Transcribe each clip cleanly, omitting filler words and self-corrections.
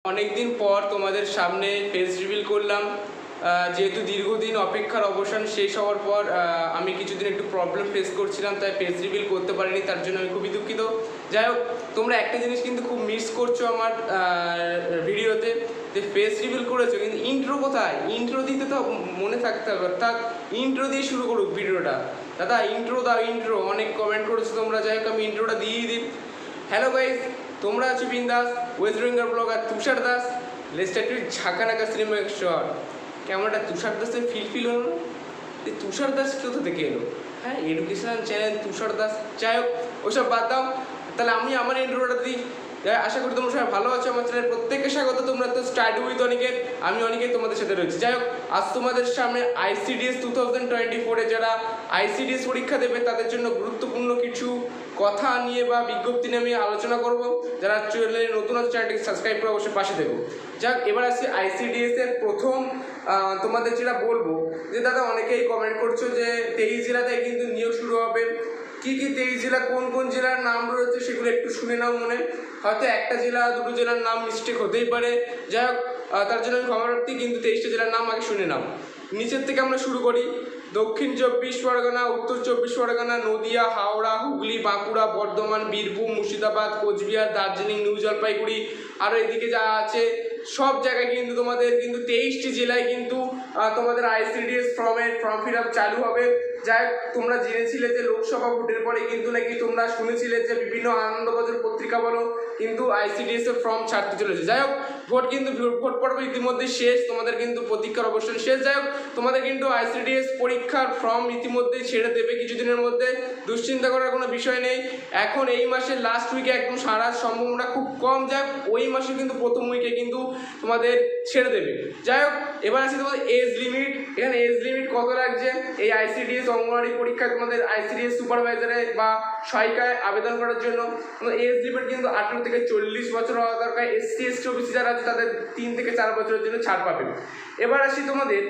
অনেকদিন পর তোমাদের সামনে ফেস রিভিল করলাম। যেহেতু দীর্ঘদিন অপেক্ষার অবসান শেষ হওয়ার পর আমি কিছুদিন একটু প্রবলেম ফেস করছিলাম, তাই ফেস রিভিল করতে পারিনি, তার জন্য আমি খুবই দুঃখিত। যাই হোক, তোমরা একটা জিনিস কিন্তু খুব মিস করছো আমার ভিডিওতে, যে ফেস রিভিল করেছো কিন্তু ইন্ট্রো কোথায়? ইন্ট্রো দিতে তো মনে থাকতে হবে, অর্থাৎ ইন্ট্রো দিয়ে শুরু করুক ভিডিওটা। দাদা ইন্ট্রো দাও, ইন্ট্রো অনেক কমেন্ট করেছো তোমরা। যাই হোক, আমি ইন্ট্রোটা দিয়েই দিই। হ্যালো গাইজ, তোমরা আছো বিন্দাস, West Bengal blogger Tushar Das. Let's start with ঝাঁকানাকা সিনেমা শট। কেমন একটা তুষার দাসের ফিল হলো না? এই তুষার দাস কোথা থেকে এলো? হ্যাঁ, এডুকেশনাল চ্যানেল তুষার দাস। যাই হোক, ওসব বাদ দাও। তাহলে আমি আমার ইন্ট্রোটা দিই। আশা করি তোমরা সবাই ভালো আছো। আমার চ্যানেল প্রত্যেককে স্বাগত। তোমরা তো স্টাডি উইথ অনিকেত, আমি অনেকেই তোমাদের সাথে রয়েছি। যাই হোক, আজ তোমাদের সামনে ICDS 2024-এ যারা ICDS পরীক্ষা দেবে তাদের জন্য গুরুত্বপূর্ণ কিছু কথা নিয়ে বা বিজ্ঞপ্তি নিয়ে আমি আলোচনা করব। যারা চ্যানেলে নতুন আছে চ্যানেলটিকে সাবস্ক্রাইব করে অবশ্যই পাশে দেবো। যাক, এবার আসছি ICDS-এর প্রথম তোমাদের যেটা বলবো, যে দাদা অনেকেই কমেন্ট করছো যে 23 জেলাতে কিন্তু নিয়োগ শুরু হবে। কী কী 23 জেলা, কোন কোন জেলার নাম রয়েছে সেগুলো একটু শুনে নাও। মনে হয়তো একটা জেলা দুটো জেলার নাম মিস্টেক হতেই পারে। যাই হোক, তার জন্য আমি ক্ষমাপ্রার্থী, কিন্তু 23টা জেলার নাম আগে শুনে নাও। নিচের থেকে আমরা শুরু করি। দক্ষিণ 24 পরগনা, উত্তর 24 পরগনা, নদিয়া, হাওড়া, হুগলি, বাঁকুড়া, বর্ধমান, বীরভূম, মুর্শিদাবাদ, কোচবিহার, দার্জিলিং, নিউ জলপাইগুড়ি, আরও এদিকে যা আছে সব জায়গায় কিন্তু তোমাদের কিন্তু 23টি জেলায় কিন্তু তোমাদের ICDS ফর্ম ফিল আপ চালু হবে। যাই হোক, তোমরা জেনেছিলে যে লোকসভা ভোটের পরে কিন্তু নাকি তোমরা শুনেছিলে যে বিভিন্ন আনন্দবাজার পত্রিকা বলো কিন্তু ICDS এর ফর্ম ছাড়তে চলেছে। যাই হোক, ভোট পর্ব ইতিমধ্যে শেষ, তোমাদের কিন্তু প্রতীক্ষার অবসান শেষ। যাই হোক, তোমাদের কিন্তু ICDS পরীক্ষার ফর্ম ইতিমধ্যেই ছেড়ে দেবে কিছুদিনের মধ্যে, দুশ্চিন্তা করার কোনো বিষয় নেই। এখন এই মাসের লাস্ট উইকে একদম সারার সম্ভাবনা খুব কম। যাক, ওই মাসে কিন্তু প্রথম উইকে কিন্তু তোমাদের ছেড়ে দেবে। যাই হোক, এবার আছে তোমাদের এজ লিমিট। এখানে এজ লিমিট কত লাগছে? এই ICDS অঙ্গনওয়াড়ি পরীক্ষায় তোমাদের ICDS সুপারভাইজারে বা সহায়িকায় আবেদন করার জন্য এজ লিমিট কিন্তু 18 থেকে 40 বছর হওয়া দরকার। SC ST OBC যারা আছে তাদের 3 থেকে 4 বছরের জন্য ছাড় পাবে। এবার আসি তোমাদের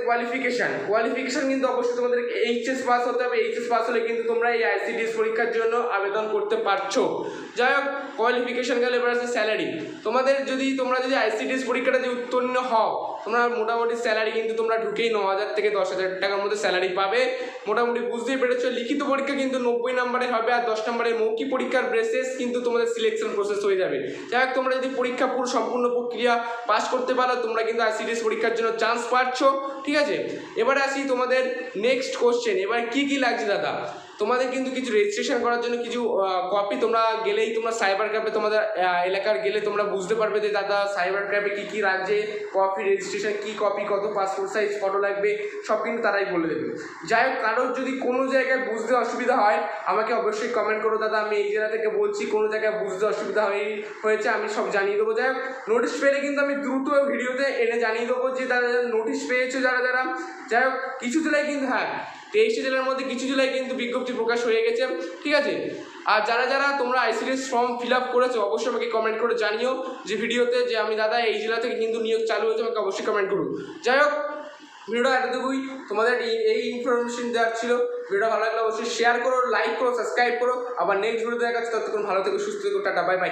কোয়ালিফিকেশান কিন্তু অবশ্যই তোমাদের HS পাস হতে হবে। HS পাস হলে কিন্তু তোমরা এই ICDS পরীক্ষার জন্য আবেদন করতে পারছো। যাই হোক, কোয়ালিফিকেশান গেলে এবার আছে স্যালারি। তোমরা যদি ICDS পরীক্ষাটা যদি উত্তীর্ণ হও, তোমরা মোটামুটি স্যালারি কিন্তু তোমরা ঢুকেই 9,000 থেকে 10,000 টাকার মধ্যে স্যালারি পাবে। মোটামুটি বুঝতেই পেরেছো। লিখিত পরীক্ষা কিন্তু 90 নম্বরের হবে, আর 10 নম্বরের মৌখিক পরীক্ষার বেসিস কিন্তু তোমাদের সিলেকশন প্রসেস হয়ে যাবে। যাই হোক, তোমরা যদি পরীক্ষা সম্পূর্ণ প্রক্রিয়া পাস করতে পারো, তোমরা কিন্তু ICDS পরীক্ষার জন্য চান্স পাচ্ছ। ঠিক আছে, এবারে আসি তোমাদের নেক্সট কোশ্চেন। এবার কি লাগছে দাদা? তোমাদের কিন্তু কিছু রেজিস্ট্রেশন করার জন্য কিছু কপি, তোমরা গেলেই তোমরা সাইবার ক্যাফে তোমাদের এলাকার গেলে তোমরা বুঝতে পারবে যে দাদা সাইবার ক্যাফে কী লাগছে, কপি রেজিস্ট্রেশন কী কপি, কত পাসপোর্ট সাইজ ফটো লাগবে, সব কিন্তু তারাই বলে দেবে। যাই হোক, কারোর যদি কোনো জায়গায় বুঝতে অসুবিধা হয় আমাকে অবশ্যই কমেন্ট করো, দাদা আমি এই জেলা থেকে বলছি, কোনো জায়গায় বুঝতে অসুবিধা হয়েছে আমি সব জানিয়ে দেবো। যাই হোক, নোটিশ পেলে কিন্তু আমি দ্রুত ভিডিওতে এনে জানিয়ে দেবো যে তারা নোটিশ পেয়েছো যারা। যাই হোক, কিছু জেলায় কিন্তু 23টি জেলার মধ্যে কিছু জেলায় কিন্তু বিজ্ঞপ্তি প্রকাশ হয়ে গেছে। ঠিক আছে, আর যারা তোমরা ICDS ফর্ম ফিল আপ করেছো অবশ্যই আমাকে কমেন্ট করে জানিও যে ভিডিওতে যে আমি দাদা এই জেলা থেকে কিন্তু নিয়োগ চালু হয়েছে, আমাকে অবশ্যই কমেন্ট করুন। যাই হোক, ভিডিওটা এতটুকুই তোমাদের এই ইনফরমেশন দেওয়ার ছিল। ভিডিওটা ভালো লাগলে অবশ্যই শেয়ার করো, লাইক করো, সাবস্ক্রাইব করো। আবার নেক্সট ভিডিও দেখা যাচ্ছে, ততক্ষণ ভালো থেকো, সুস্থ থেকো, টাটা, বাই বাই।